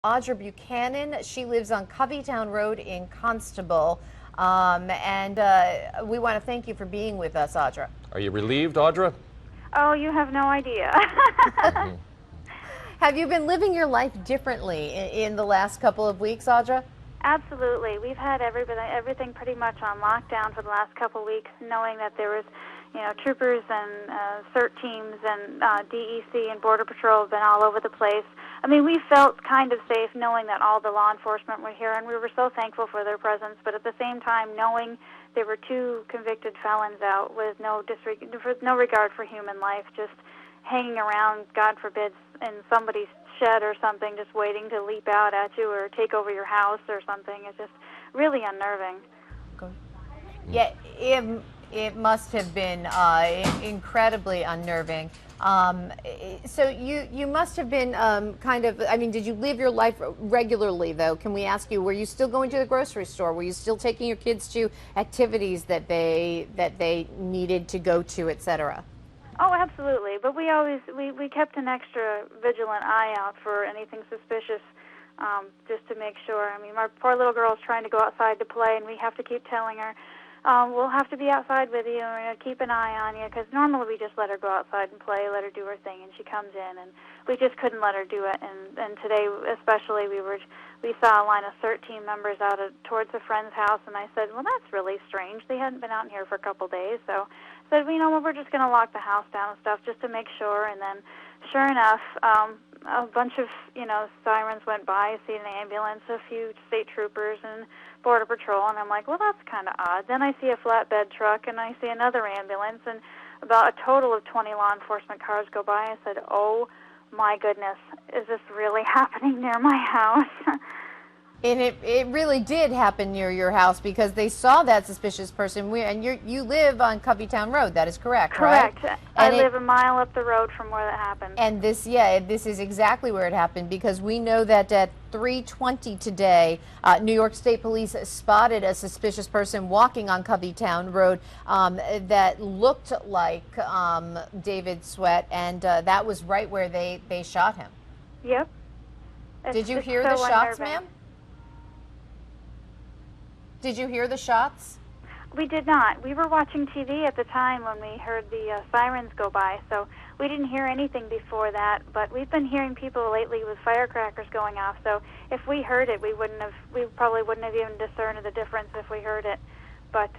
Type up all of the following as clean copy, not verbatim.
Audra Buchanan. She lives on Coveytown Road in Constable. We want to thank you for being with us, Audra. Are you relieved, Audra? Oh, you have no idea. Have you been living your life differently in the last couple of weeks, Audra? Absolutely. We've had everything pretty much on lockdown for the last couple of weeks, knowing that there was, troopers and CERT teams and DEC and Border Patrol have been all over the place. I mean, we felt kind of safe knowing that all the law enforcement were here, and we were so thankful for their presence. But at the same time, knowing there were two convicted felons out with no regard for human life, just hanging around, God forbid, in somebody's shed or something, just waiting to leap out at you or take over your house or something. It's just really unnerving. Yeah, it must have been incredibly unnerving. So you must have been did you live your life regularly, though? Can we ask you, were you still going to the grocery store? Were you still taking your kids to activities that they needed to go to, etc.? Oh, absolutely. But we kept an extra vigilant eye out for anything suspicious, just to make sure. I mean, our poor little girl's trying to go outside to play, and we have to keep telling her, we'll have to be outside with you, and we're going to keep an eye on you, because normally we just let her go outside and play, let her do her thing, and she comes in, and we just couldn't let her do it. And today, especially, we saw a line of CERT team members out towards a friend's house, and I said, well, that's really strange. They hadn't been out in here for a couple days, so I said, well, we're just going to lock the house down and stuff just to make sure. And then, sure enough, a bunch of, sirens went by. I see an ambulance, a few state troopers, and Border Patrol, and I'm like, well, that's kind of odd. Then I see a flatbed truck, and I see another ambulance, and about a total of 20 law enforcement cars go by. I said, oh, my goodness, is this really happening near my house? And it really did happen near your house, because they saw that suspicious person. And you live on Coveytown Road. That is correct, right? Correct. I live a mile up the road from where that happened. And this is exactly where it happened, because we know that at 3:20 today, New York State Police spotted a suspicious person walking on Coveytown Road that looked like David Sweat, and that was right where they shot him. Yep. Did you hear the shots, ma'am? Did you hear the shots? We did not. We were watching TV at the time when we heard the sirens go by, so we didn't hear anything before that. But we've been hearing people lately with firecrackers going off. So if we heard it, we probably wouldn't have even discerned the difference if we heard it. But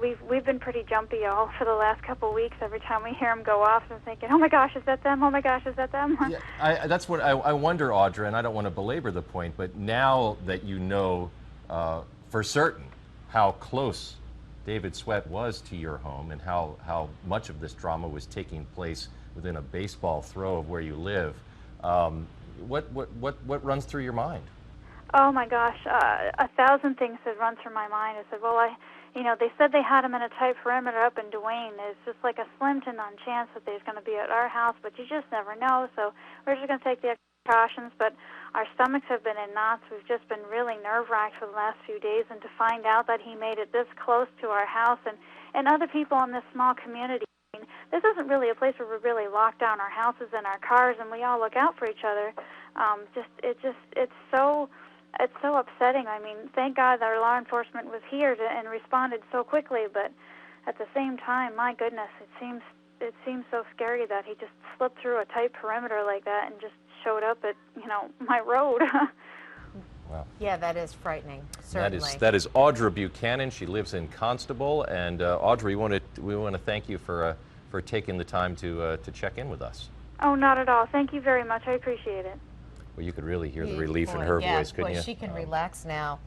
we've been pretty jumpy all for the last couple of weeks. Every time we hear them go off, I'm thinking, oh my gosh, is that them? Oh my gosh, is that them? Yeah, that's what I wonder, Audra, and I don't want to belabor the point, but now that you know for certain how close David Sweat was to your home and how much of this drama was taking place within a baseball throw of where you live, what runs through your mind? Oh my gosh, 1,000 things that run through my mind. I said, well, they said they had him in a tight perimeter up in Duane. There's just like a slim to none chance that he's going to be at our house, but you just never know. So we're just going to take the precautions, but our stomachs have been in knots. We've just been really nerve-wracked for the last few days, and to find out that he made it this close to our house and other people in this small community. I mean, this isn't really a place where we really lock down our houses and our cars and we all look out for each other. It's so upsetting. I mean, thank God that our law enforcement was here and responded so quickly, but at the same time, my goodness, it seems so scary that he just slipped through a tight perimeter like that and just showed up at, my road. Wow. Yeah, that is frightening, certainly. That is Audra Buchanan. She lives in Constable. And Audra, we want to thank you for taking the time to check in with us. Oh, not at all. Thank you very much. I appreciate it. Well, you could really hear the relief in her voice, couldn't you? She can relax now.